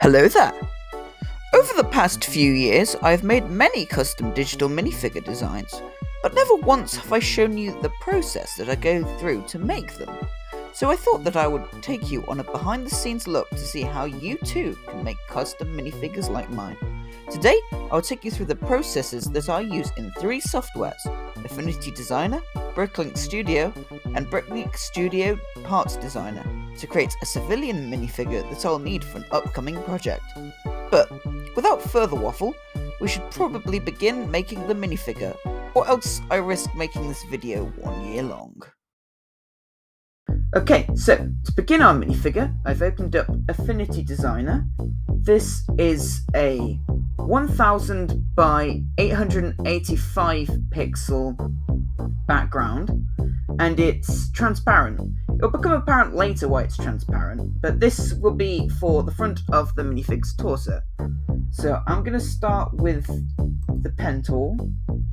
Hello there! Over the past few years, I've made many custom digital minifigure designs, but never once have I shown you the process that I go through to make them. So I thought that I would take you on a behind the scenes look to see how you too can make custom minifigures like mine. Today, I'll take you through the processes that I use in three softwares: Affinity Designer, Bricklink Studio, and Bricklink Studio Parts Designer, to create a civilian minifigure that I'll need for an upcoming project. But without further waffle, we should probably begin making the minifigure, or else I risk making this video 1 year long. Okay, so to begin our minifigure, I've opened up Affinity Designer. This is a 1000 by 885 pixel background, and it's transparent. It'll become apparent later why it's transparent, but this will be for the front of the minifigure's torso. So I'm going to start with the pen tool,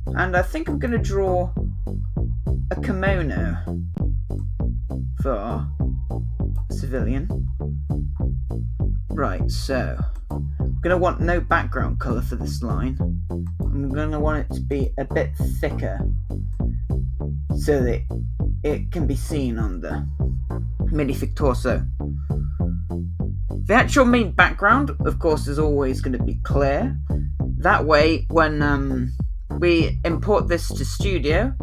and I think I'm going to draw a kimono for our civilian. Right, so I'm going to want no background colour for this line. I'm going to want it to be a bit thicker so that it can be seen on the minifig torso. The actual main background, of course, is always going to be clear. That way, when we import this to Studio,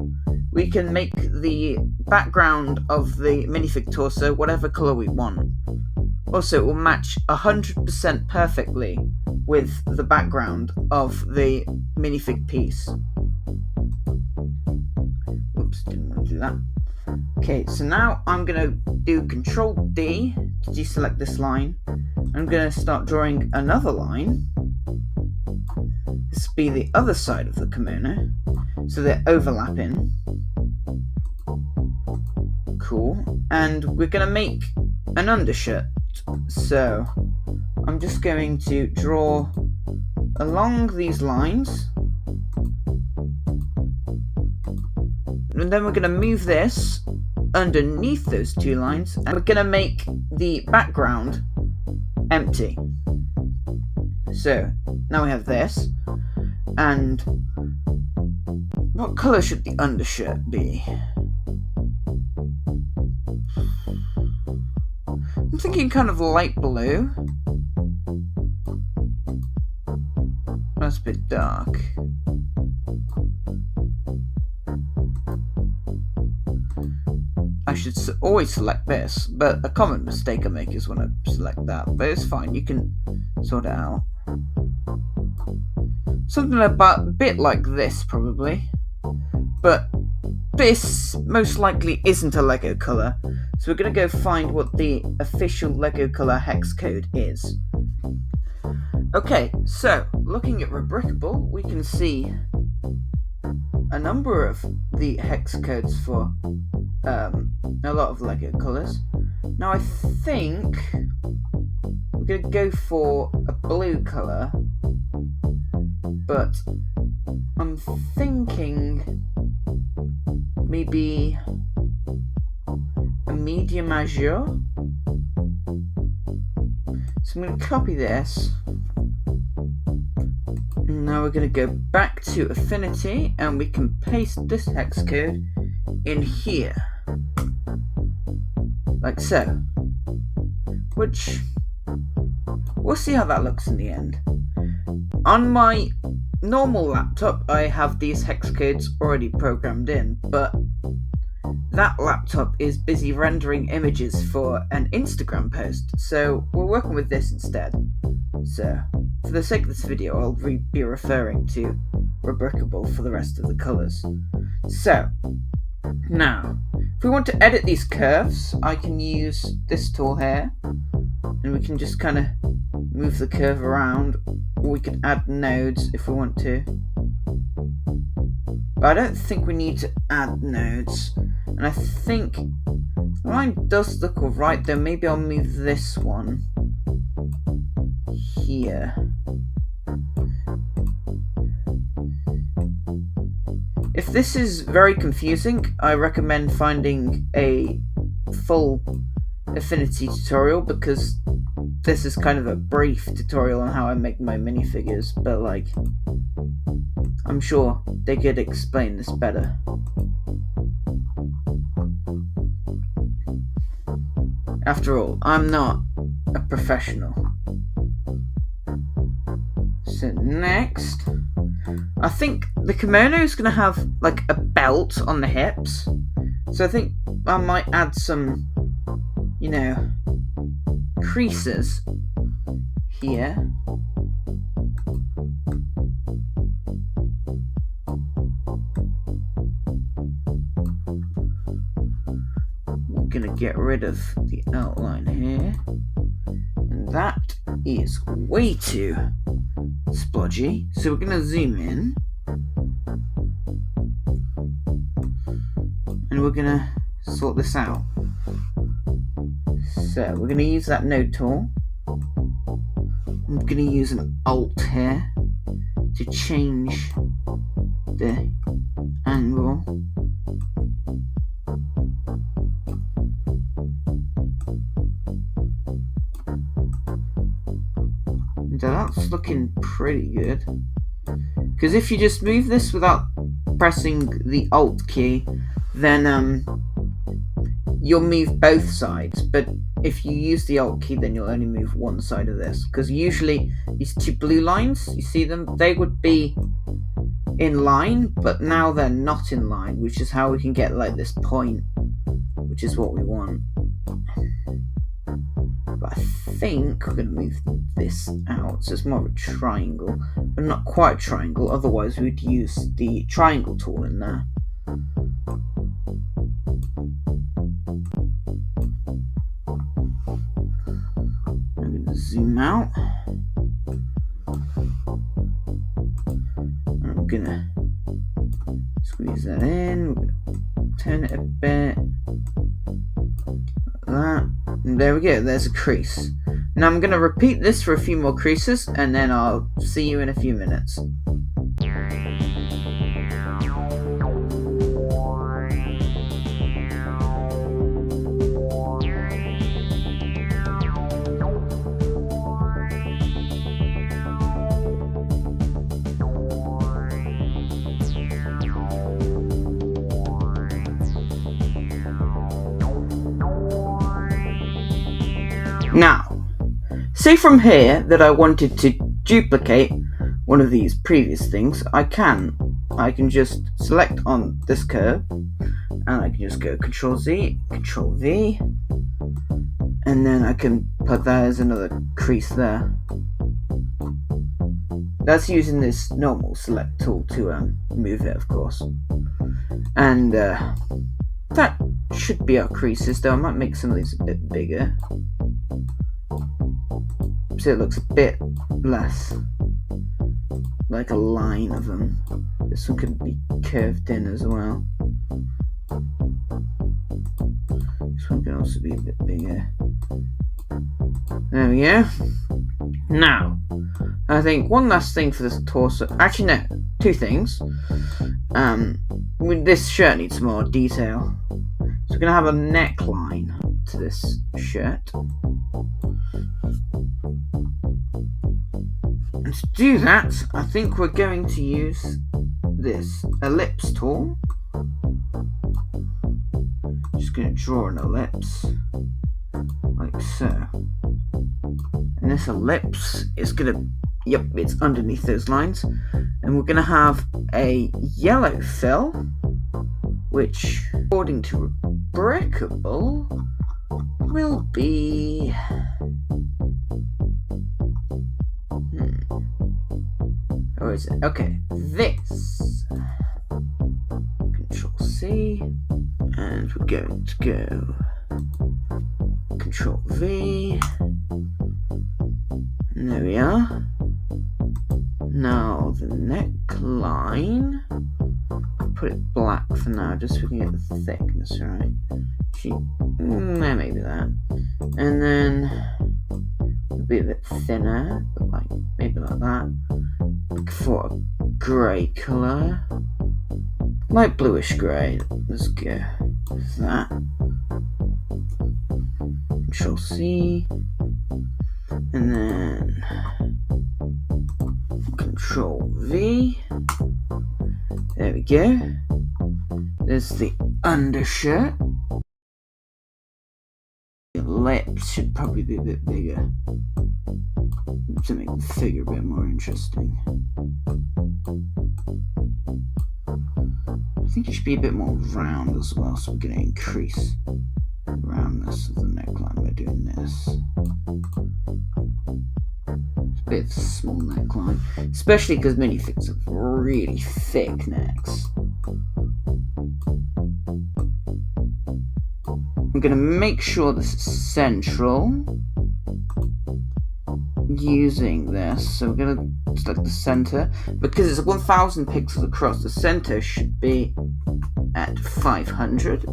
we can make the background of the minifig torso whatever colour we want. Also, it will match 100% perfectly with the background of the minifig piece. Oops, didn't want to do that. Okay, so now I'm going to do Control D to deselect this line. I'm going to start drawing another line. This will be the other side of the kimono, so they're overlapping. Cool. And we're going to make an undershirt. So I'm just going to draw along these lines, and then we're going to move this underneath those two lines, and we're going to make the background empty. So now we have this, and what colour should the undershirt be? I'm thinking kind of light blue. That's a bit dark. I should always select this, but a common mistake I make is when I select that. But it's fine, you can sort it out. Something about a bit like this, probably. But this most likely isn't a Lego colour, so we're going to go find what the official Lego colour hex code is. Okay, so looking at rebrickable, we can see a number of the hex codes for a lot of Lego colours. Now I think we're going to go for a blue colour, but I'm thinking maybe a medium azure. So I'm going to copy this. Now we're going to go back to Affinity, and we can paste this hex code in here, like so. Which, we'll see how that looks in the end. On my normal laptop, I have these hex codes already programmed in, but that laptop is busy rendering images for an Instagram post, so we're working with this instead. So, for the sake of this video, I'll be referring to rebrickable for the rest of the colours. So, now, if we want to edit these curves, I can use this tool here, and we can just kind of move the curve around, or we could add nodes if we want to. But I don't think we need to add nodes, and I think the line does look alright, though maybe I'll move this one here. If this is very confusing, I recommend finding a full Affinity tutorial, because this is kind of a brief tutorial on how I make my minifigures, but like, I'm sure they could explain this better. After all, I'm not a professional. So next, I think the kimono is going to have like a belt on the hips. So I think I might add some, creases here. We're going to get rid of the outline here. And that is way too splodgy. So we're going to zoom in. And we're going to sort this out. So we're going to use that node tool. I'm going to use an Alt here to change the angle. And that's looking pretty good. Because if you just move this without pressing the Alt key, then you'll move both sides. But if you use the Alt key, then you'll only move one side of this. Because usually these two blue lines, you see them, they would be in line, but now they're not in line, which is how we can get like this point, which is what we want. But I think we're going to move this out, so it's more of a triangle, but not quite a triangle, otherwise we'd use the triangle tool in there. I'm going to zoom out. I'm going to squeeze that in, we're going to turn it a bit, like that. And there we go, there's a crease. Now I'm going to repeat this for a few more creases, and then I'll see you in a few minutes. Now, say from here that I wanted to duplicate one of these previous things, I can just select on this curve, and I can just go Control Z, Control V, and then I can put that as another crease there. That's using this normal select tool to move it, of course. And that should be our creases, though I might make some of these a bit bigger, so it looks a bit less like a line of them. This one could be curved in as well. This one can also be a bit bigger. There we go. Now, I think one last thing for this torso. Actually, no, two things. This shirt needs more detail. So we're going to have a neckline to this shirt. And to do that, I think we're going to use this ellipse tool. Just going to draw an ellipse, like so. And this ellipse is going to, it's underneath those lines. And we're going to have a yellow fill, which, according to rebrickable, will be... Or is it? Okay, this. Control C. And we're going to go Control V. And there we are. Now the neckline. I'll put it black for now, just so we can get the thickness right. Maybe that. And then it'll be a bit thinner, but like maybe like that. For a grey colour, light bluish grey. Let's go with that. Control C. And then Control V. There we go. There's the undershirt. The lips should probably be a bit bigger to make the figure a bit more interesting. I think it should be a bit more round as well, so we're going to increase the roundness of the neckline by doing this. It's a bit of a small neckline, especially because minifigs have really thick necks. I'm going to make sure this is central using this. So we're going to select the center. Because it's 1000 pixels across, the center should be at 500.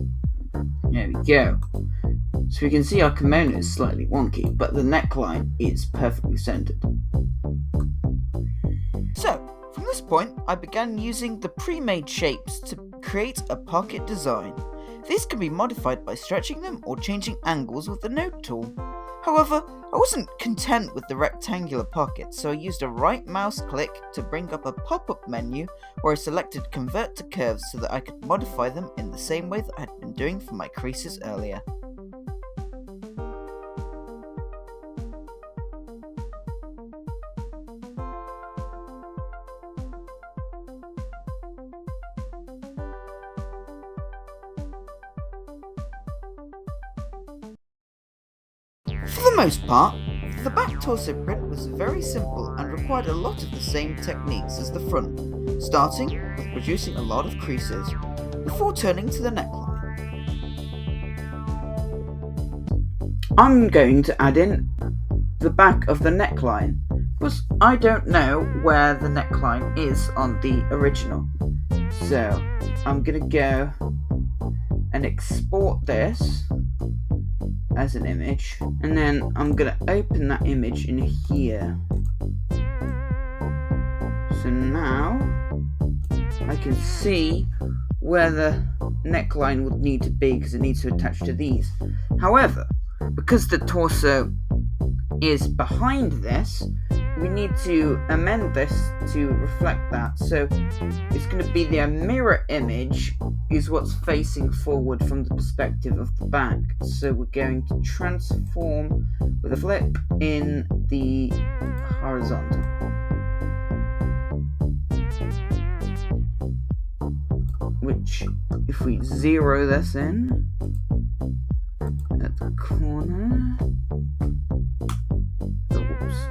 There we go. So we can see our kimono is slightly wonky, but the neckline is perfectly centered. So, from this point, I began using the pre-made shapes to create a pocket design. These can be modified by stretching them or changing angles with the node tool. However, I wasn't content with the rectangular pocket, so I used a right mouse click to bring up a pop-up menu where I selected Convert to Curves so that I could modify them in the same way that I had been doing for my creases earlier. For the most part, the back torso print was very simple and required a lot of the same techniques as the front, starting with producing a lot of creases, before turning to the neckline. I'm going to add in the back of the neckline, because I don't know where the neckline is on the original. So I'm going to go and export this as an image, and then I'm going to open that image in here. So now I can see where the neckline would need to be because it needs to attach to these. However, because the torso is behind this, we need to amend this to reflect that. So it's going to be the mirror image is what's facing forward from the perspective of the back. So we're going to transform with a flip in the horizontal. Which, if we zero this in at the corner, whoops,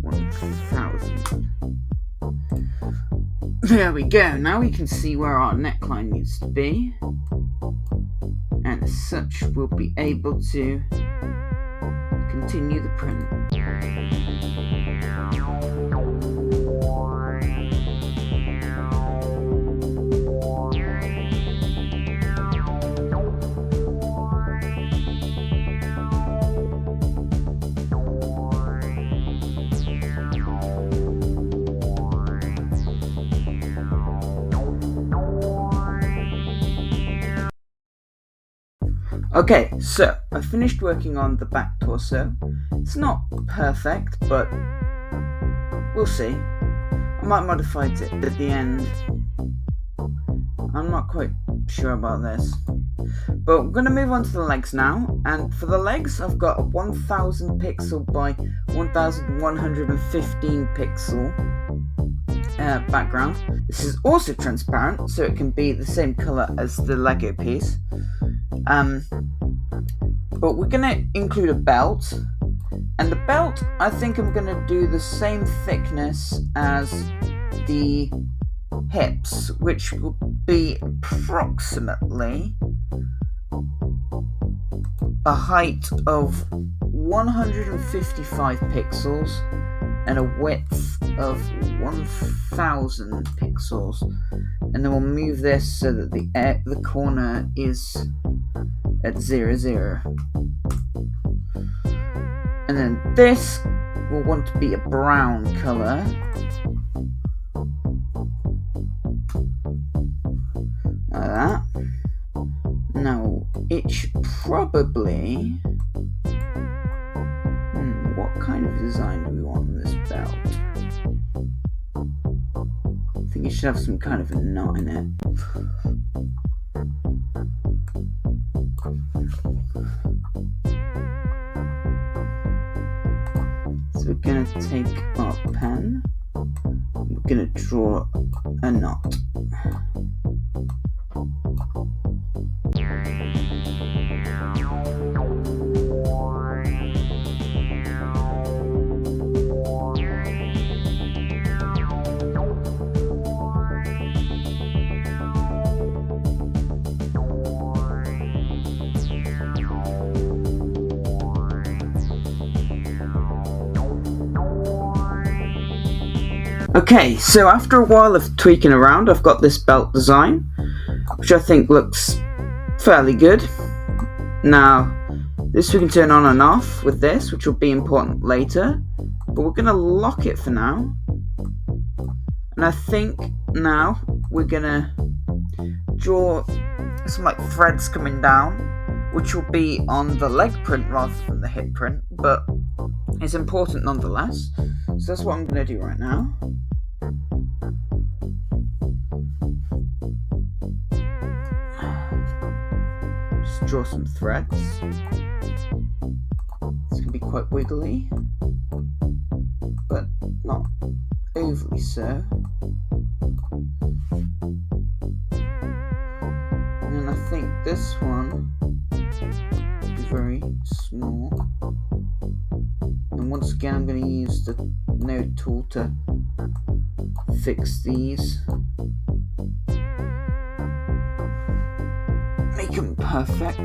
1000. There we go. Now we can see where our neckline needs to be, and as such we'll be able to continue the print. Okay, so I finished working on the back torso. It's not perfect, but we'll see. I might modify it at the end. I'm not quite sure about this. But we're going to move on to the legs now. And for the legs, I've got a 1000 pixel by 1115 pixel background. This is also transparent, so it can be the same color as the Lego piece. But we're going to include a belt, and the belt I think I'm going to do the same thickness as the hips, which will be approximately a height of 155 pixels and a width of 1000 pixels, and then we'll move this so that the corner is at 0, and then this will want to be a brown color, like that. Now it should probably kind of design do we want on this belt? I think it should have some kind of a knot in it. So we're going to take our pen, we're going to draw a knot. Okay, so after a while of tweaking around, I've got this belt design, which I think looks fairly good. Now, this we can turn on and off with this, which will be important later, but we're going to lock it for now. And I think now we're going to draw some like threads coming down, which will be on the leg print rather than the hip print, but it's important nonetheless. So that's what I'm going to do right now. Just draw some threads. It's going to be quite wiggly, but not overly so. And then I think this one will be very small. And once again, I'm going to use the node tool to fix these. Make them perfect.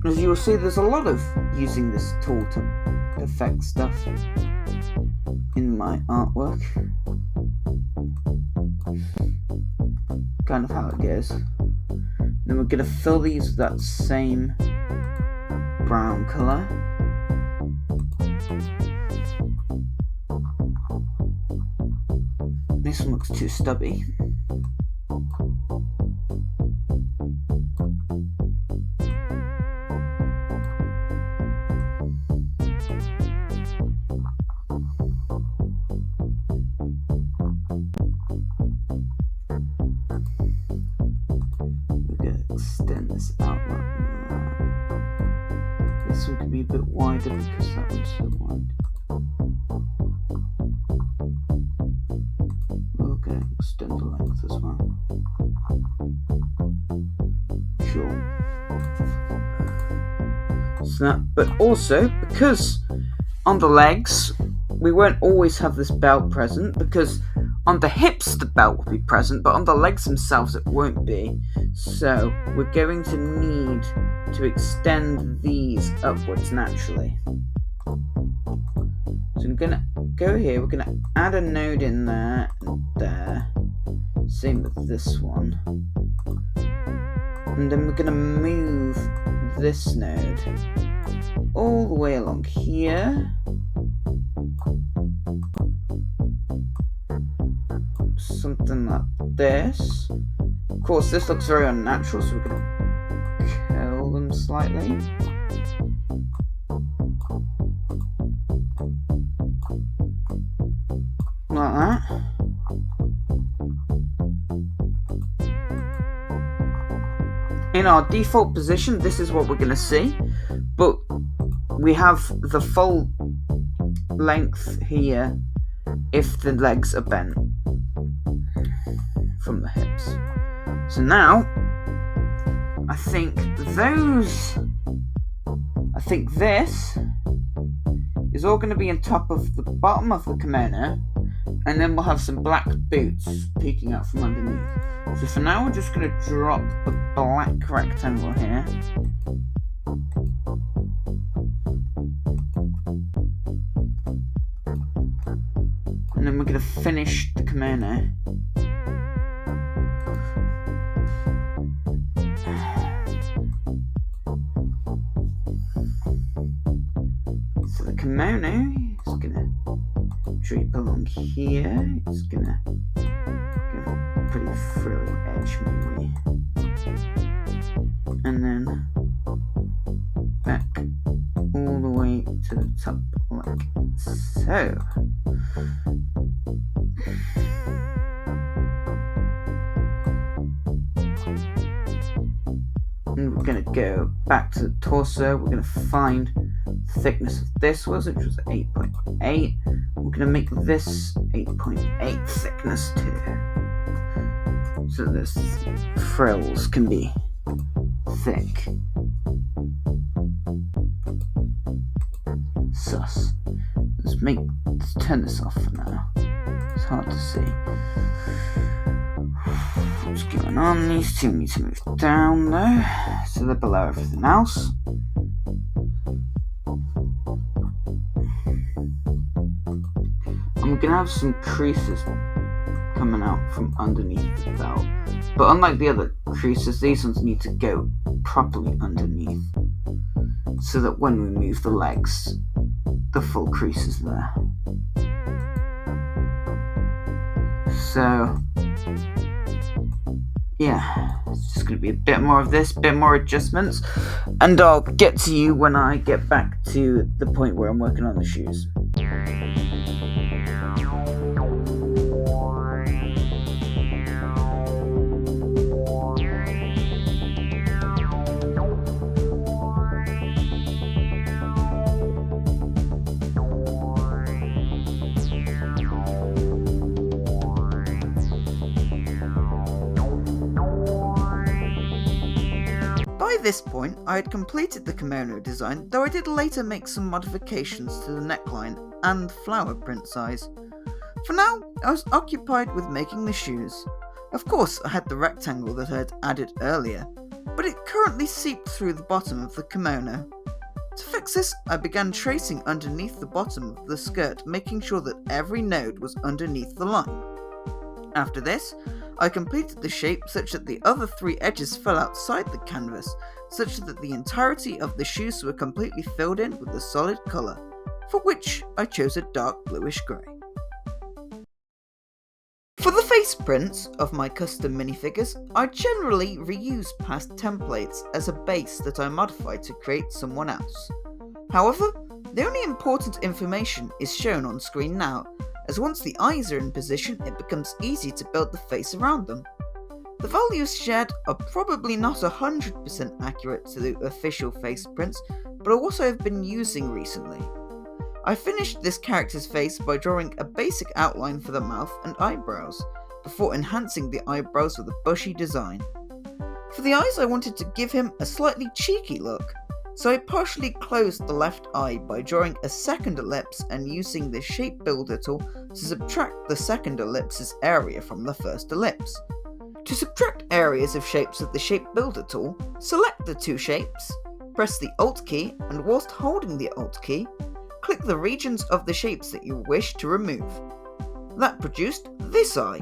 As you will see, there's a lot of using this tool to perfect stuff in my artwork. Kind of how it goes. Then we're going to fill these with that same brown colour. This one looks too stubby. Extend this out like that. This one could be a bit wider because that one's so wide. We're going to extend the length as well. Sure. So that, but also because on the legs we won't always have this belt present, because on the hips the belt will be present, but on the legs themselves it won't be. So we're going to need to extend these upwards naturally. So I'm going to go here, we're going to add a node in there and there. Same with this one. And then we're going to move this node all the way along here. Something like this. Of course, this looks very unnatural, so we're going to curl them slightly. Like that. In our default position, this is what we're going to see, but we have the full length here if the legs are bent from the hips. So now, I think this is all going to be on top of the bottom of the kimono, and then we'll have some black boots peeking out from underneath. So for now, we're just going to drop a black rectangle here. And then we're going to finish the kimono. So the kimono is going to drape along here. It's going to go pretty frilly edge maybe. And then back all the way to the top like so. And we're going to go back to the torso. We're going to find the thickness of this which was 8.8. We're going to make this 8.8 thickness too, so this frills can be thick. Sus. Let's turn this off for now. It's hard to see. What's going on? These two need to move down though, so they're below everything else. And we're gonna have some creases coming out from underneath the belt. But unlike the other creases, these ones need to go properly underneath, so that when we move the legs, the full crease is there. So yeah, it's just going to be a bit more of this, bit more adjustments, and I'll get to you when I get back to the point where I'm working on the shoes. By this point, I had completed the kimono design, though I did later make some modifications to the neckline and flower print size. For now, I was occupied with making the shoes. Of course, I had the rectangle that I had added earlier, but it currently seeped through the bottom of the kimono. To fix this, I began tracing underneath the bottom of the skirt, making sure that every node was underneath the line. After this, I completed the shape such that the other three edges fell outside the canvas, such that the entirety of the shoes were completely filled in with a solid colour, for which I chose a dark bluish grey. For the face prints of my custom minifigures, I generally reuse past templates as a base that I modify to create someone else. However, the only important information is shown on screen now, as once the eyes are in position, it becomes easy to build the face around them. The values shared are probably not 100% accurate to the official face prints, but are what I have been using recently. I finished this character's face by drawing a basic outline for the mouth and eyebrows, before enhancing the eyebrows with a bushy design. For the eyes, I wanted to give him a slightly cheeky look, so I partially closed the left eye by drawing a second ellipse and using the shape builder tool to subtract the second ellipse's area from the first ellipse. To subtract areas of shapes with the shape builder tool, select the two shapes, press the Alt key, and whilst holding the Alt key, click the regions of the shapes that you wish to remove. That produced this eye,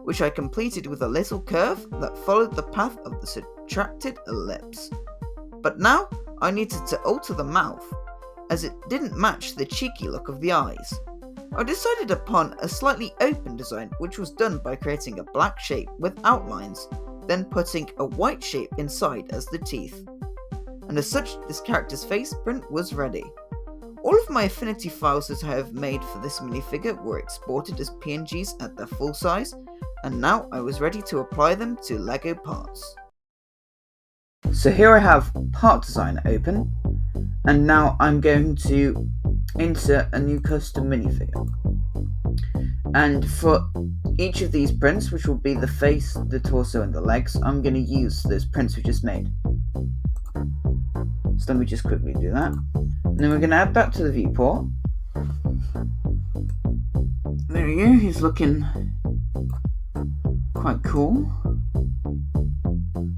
which I completed with a little curve that followed the path of the subtracted ellipse. But now, I needed to alter the mouth, as it didn't match the cheeky look of the eyes. I decided upon a slightly open design, which was done by creating a black shape with outlines, then putting a white shape inside as the teeth. And as such, this character's face print was ready. All of my Affinity files that I have made for this minifigure were exported as PNGs at their full size, and now I was ready to apply them to LEGO parts. So here I have Part Designer open, and now I'm going to insert a new custom minifigure. And for each of these prints, which will be the face, the torso, and the legs, I'm going to use those prints we just made. So let me just quickly do that. And then we're going to add that to the viewport. There we go, he's looking quite cool.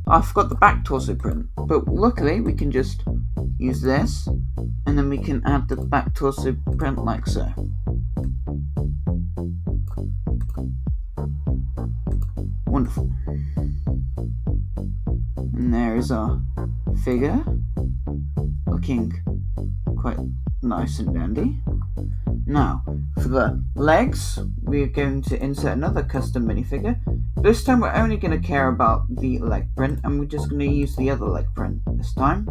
I forgot the back torso print, but luckily we can just use this, and then we can add the back torso print like so. Wonderful. And there is our figure, looking quite nice and dandy. Now, for the legs, we're going to insert another custom minifigure, This time we're only going to care about the leg print, and we're just going to use the other leg print this time.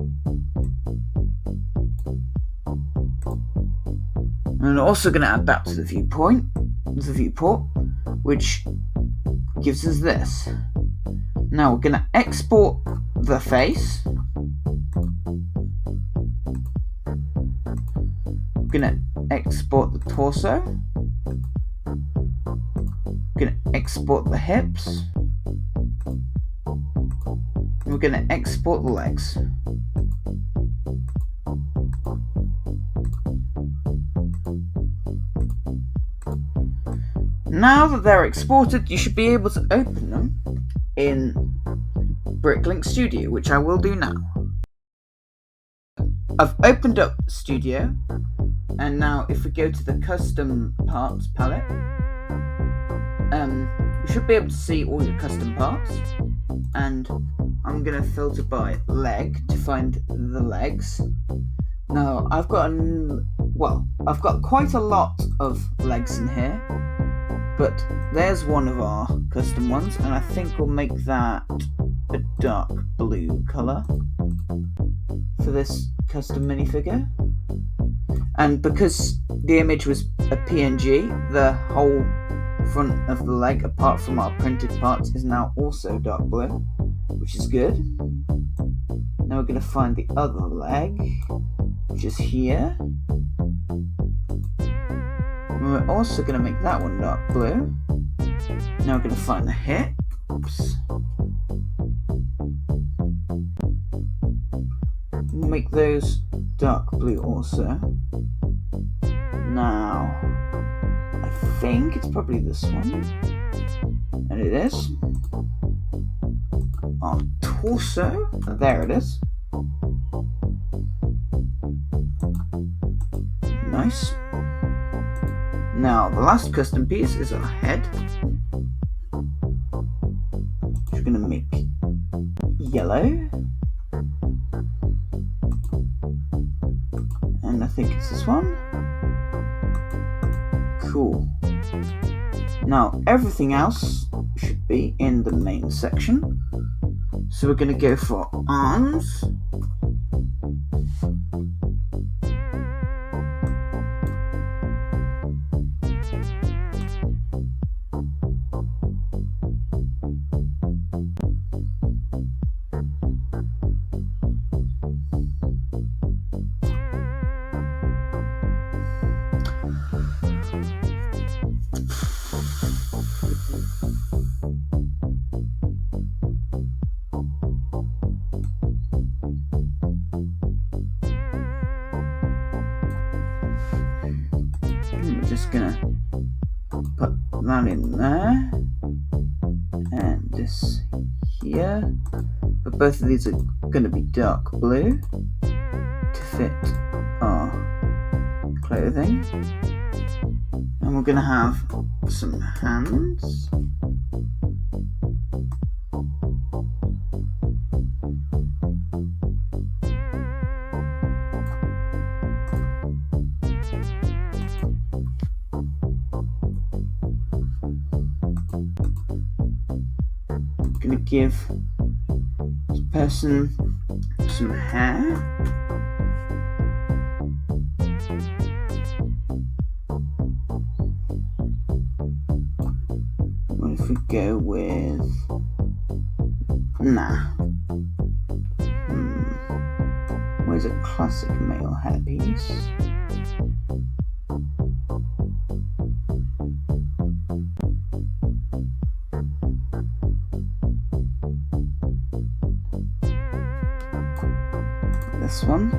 And we're also going to add that to the viewport, which gives us this. Now we're going to export the face. We're going to export the torso. We're going to export the hips. And we're going to export the legs. Now that they're exported, you should be able to open them in Bricklink Studio, which I will do now. I've opened up Studio, and now if we go to the custom parts palette, you should be able to see all your custom parts, and I'm going to filter by leg to find the legs. Now I've got quite a lot of legs in here, but there's one of our custom ones, and I think we'll make that a dark blue colour for this custom minifigure. And because the image was a PNG, the whole front of the leg, apart from our printed parts, is now also dark blue, which is good. Now we're going to find the other leg, which is here. And we're also going to make that one dark blue. Now we're going to find the hips. We'll make those dark blue also. Now, I think it's probably this one. And it is. Our torso. There it is. Nice. Now, the last custom piece is our head. We're going to make yellow. And I think it's this one. Cool. Now, everything else should be in the main section. So we're going to go for arms. We're just gonna put that in there, and this here, but both of these are gonna be dark blue to fit our clothing. And we're gonna have some hands. Gonna give this person some hair. What if we go with where's a classic male hairpiece? This one.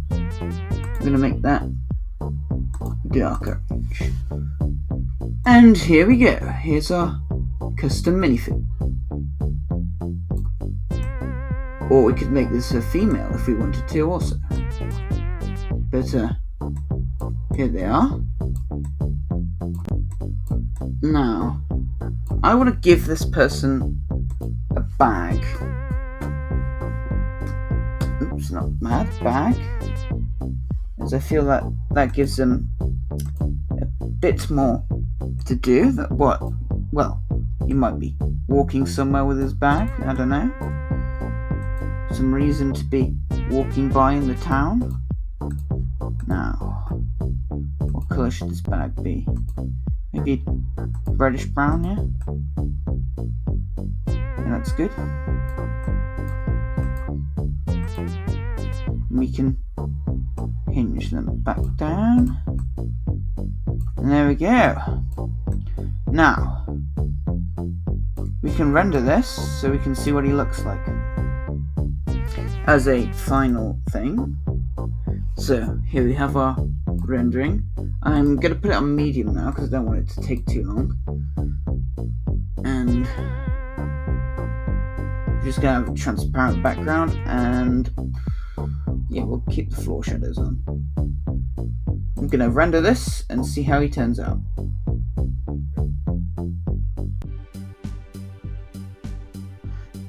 I'm going to make that darker. And here we go. Here's our custom minifig. Or we could make this a female if we wanted to also. But here they are. Now, I want to give this person a bag. Oops, not bad, bag. As I feel that that gives them a bit more to do. He might be walking somewhere with his bag, I don't know. Some reason to be walking by in the town. Now, what colour should this bag be? Maybe reddish brown, yeah? Yeah, that's good. We can hinge them back down. And there we go. Now, we can render this so we can see what he looks like as a final thing. So here we have our rendering. I'm going to put it on medium now because I don't want it to take too long. And just going to have a transparent background, and yeah, we'll keep the floor shadows on. I'm going to render this and see how he turns out.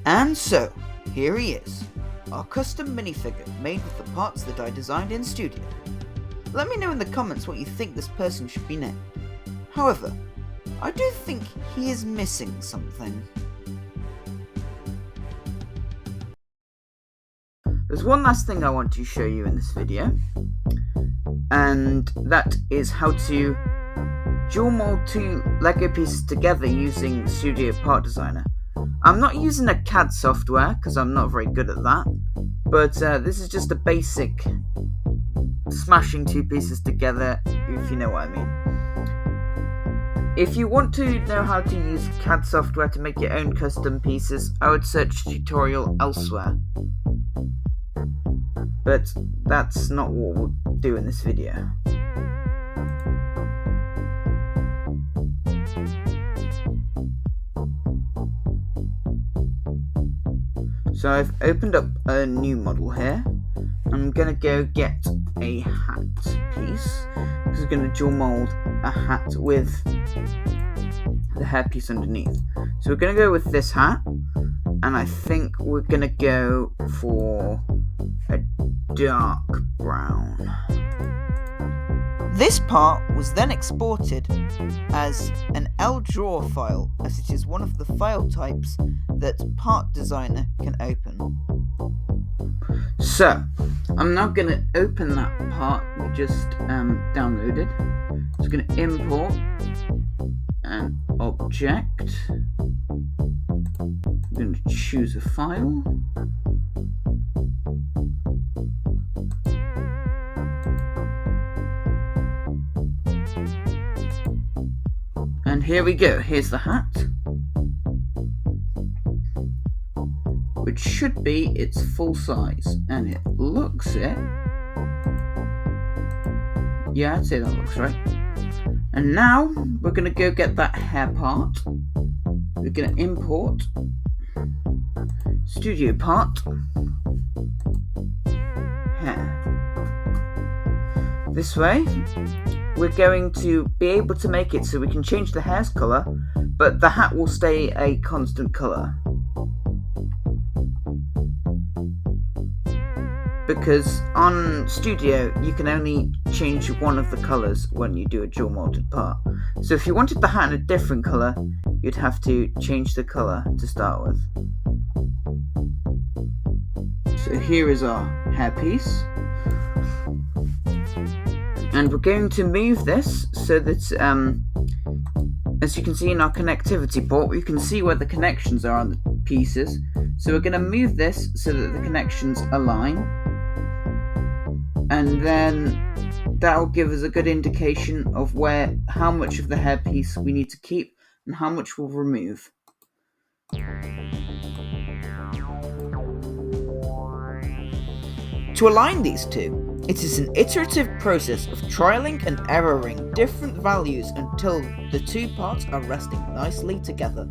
And so, here he is, our custom minifigure made with the parts that I designed in studio. Let me know in the comments what you think this person should be named. However, I do think he is missing something. There's one last thing I want to show you in this video, and that is how to dual mold two Lego pieces together using Studio Part Designer. I'm not using a CAD software because I'm not very good at that, but this is just a basic smashing two pieces together, if you know what I mean. If you want to know how to use CAD software to make your own custom pieces, I would search tutorial elsewhere. But that's not what we'll do in this video. So I've opened up a new model here. I'm going to go get a hat piece. This is going to dual mold a hat with the hairpiece underneath. So we're going to go with this hat, and I think we're going to go for a dark brown. This part was then exported as an LDraw file, as it is one of the file types that Part Designer can open. So, I'm now going to open that part we just downloaded. So I'm going to import an object. I'm going to choose a file. And here we go, here's the hat, which should be its full size, and it looks it. Yeah, I'd say that looks right. And now we're going to go get that hair part. We're going to import Studio Part Hair. This way, we're going to be able to make it so we can change the hair's colour, but the hat will stay a constant colour. Because on Studio, you can only change one of the colours when you do a dual molded part. So if you wanted the hat in a different colour, you'd have to change the colour to start with. So here is our hairpiece. And we're going to move this so that, as you can see in our connectivity port, we can see where the connections are on the pieces. So we're going to move this so that the connections align. And then that will give us a good indication of how much of the hairpiece we need to keep and how much we'll remove. To align these two, it is an iterative process of trialing and erroring different values until the two parts are resting nicely together.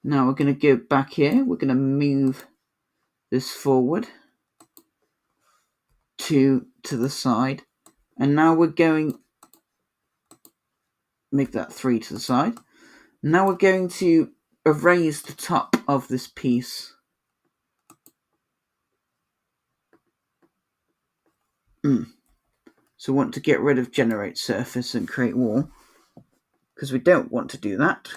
Now we're going to go back here, we're going to move this forward to the side, And now we're going make that 3 to the side. Now we're going to erase the top of this piece. So we want to get rid of generate surface and create wall, because we don't want to do that.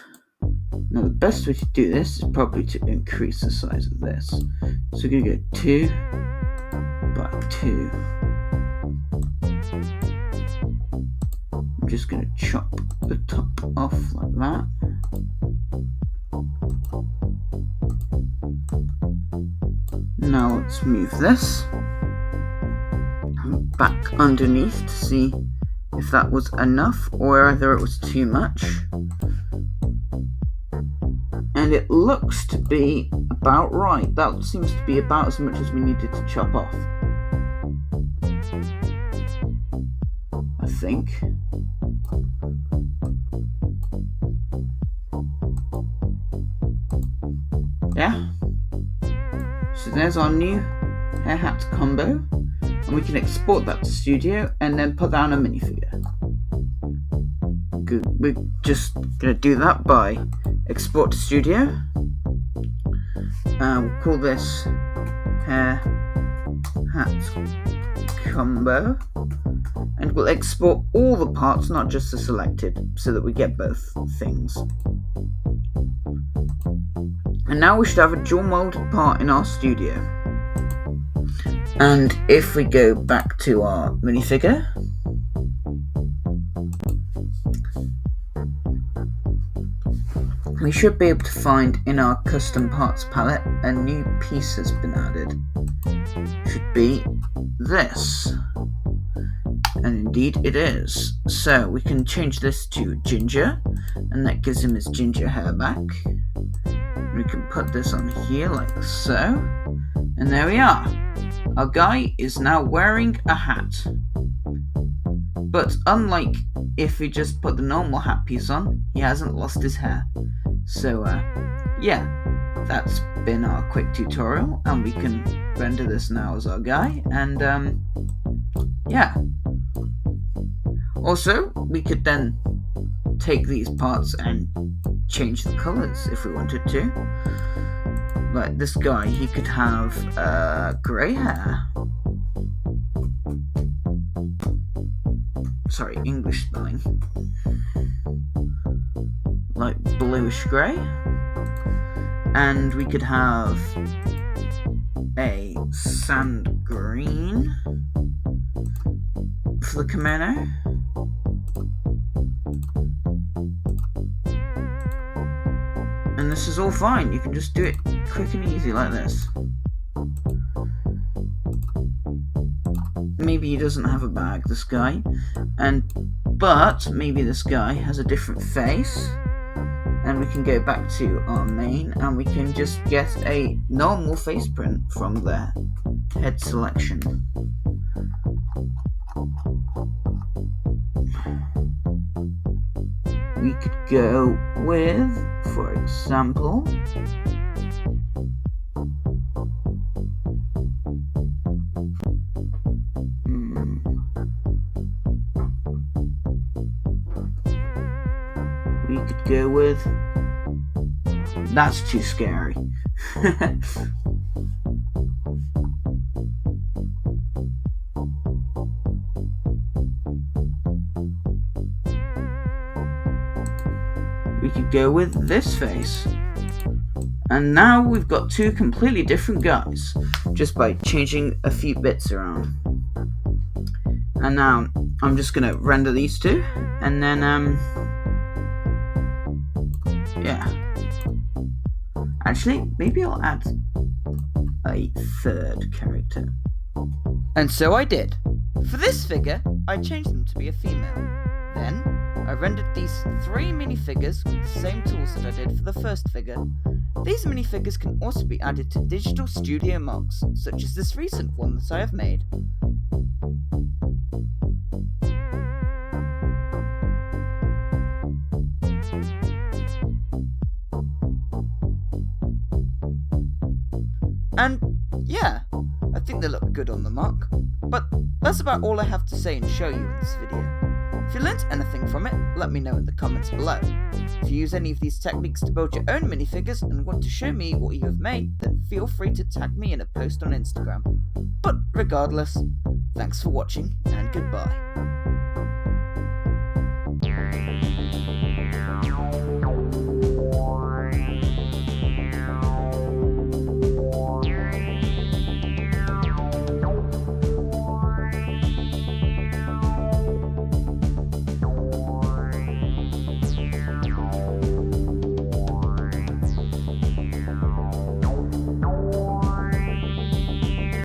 Now the best way to do this is probably to increase the size of this. So we're going to go 2 by 2. I'm just going to chop the top off like that. Now let's move this back underneath to see if that was enough or whether it was too much. And it looks to be about right. That seems to be about as much as we needed to chop off, I think. Yeah. So there's our new hair hat combo. And we can export that to Studio and then put that on a minifigure. Good. We're just going to do that by export to Studio. We'll call this hair hat combo. And we'll export all the parts, not just the selected, so that we get both things. And now we should have a dual molded part in our Studio. And if we go back to our minifigure, we should be able to find in our custom parts palette a new piece has been added. Should be this. And indeed it is. So we can change this to ginger, and that gives him his ginger hair back. We can put this on here like so. And there we are. Our guy is now wearing a hat. But unlike if we just put the normal hat piece on, he hasn't lost his hair. So yeah, that's been our quick tutorial, and we can render this now as our guy, and yeah. Also, we could then take these parts and change the colours if we wanted to. Like this guy, he could have grey hair. Sorry, English spelling. Like bluish grey. And we could have a sand green for the kimono. And this is all fine. You can just do it quick and easy like this. Maybe he doesn't have a bag, this guy, but maybe this guy has a different face, and we can go back to our main and we can just get a normal face print from the head selection. We could go with, for example, we could go with, that's too scary. We could go with this face. And now we've got two completely different guys, just by changing a few bits around. And now I'm just gonna render these two, and then yeah. Actually, maybe I'll add a third character. And so I did. For this figure, I changed them to be a female. Then I rendered these 3 minifigures with the same tools that I did for the first figure. These minifigures can also be added to digital studio mocks, such as this recent one that I have made. And yeah, I think they look good on the mark. But that's about all I have to say and show you in this video. If you learnt anything from it, let me know in the comments below. If you use any of these techniques to build your own minifigures and want to show me what you have made, then feel free to tag me in a post on Instagram. But regardless, thanks for watching and goodbye.